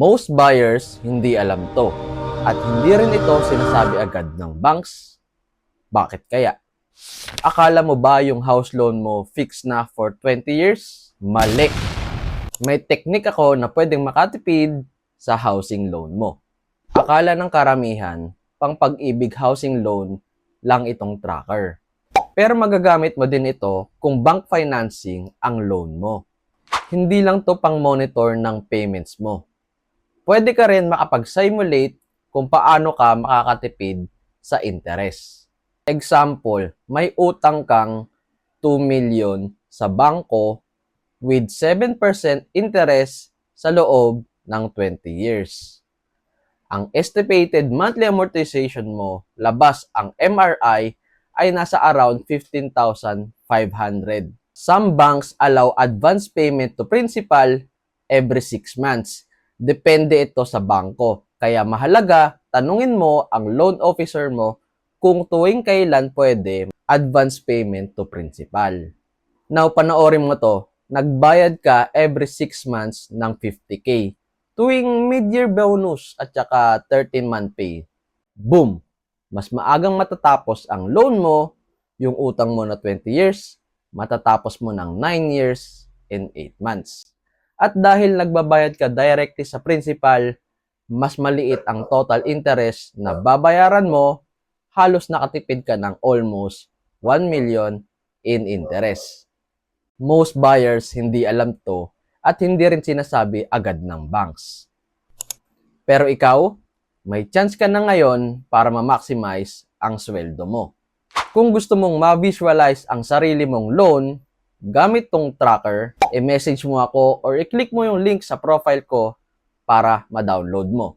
Most buyers hindi alam to at hindi rin ito sinasabi agad ng banks. Bakit kaya? Akala mo ba yung house loan mo fixed na for 20 years? Mali! May teknik ako na pwedeng makatipid sa housing loan mo. Akala ng karamihan, pang pag-ibig housing loan lang itong tracker. Pero magagamit mo din ito kung bank financing ang loan mo. Hindi lang to pang monitor ng payments mo. Pwede ka rin makapag-simulate kung paano ka makakatipid sa interest. Example, may utang kang 2 million sa bangko with 7% interest sa loob ng 20 years. Ang estimated monthly amortization mo, labas ang MRI, ay nasa around 15,500. Some banks allow advance payment to principal every 6 months. Depende ito sa bangko. Kaya mahalaga, tanungin mo ang loan officer mo kung tuwing kailan pwede advance payment to principal. Now, panoorin mo to. Nagbayad ka every 6 months ng 50K. Tuwing mid-year bonus at saka 13-month pay. Boom! Mas maagang matatapos ang loan mo, yung utang mo na 20 years, matatapos mo ng 9 years and 8 months. At dahil nagbabayad ka directly sa principal, mas maliit ang total interest na babayaran mo, halos nakatipid ka ng almost 1 million in interest. Most buyers hindi alam to at hindi rin sinasabi agad ng banks. Pero ikaw, may chance ka na ngayon para ma-maximize ang sweldo mo. Kung gusto mong ma-visualize ang sarili mong loan, gamit tong tracker, i-message mo ako or i-click mo yung link sa profile ko para ma-download mo.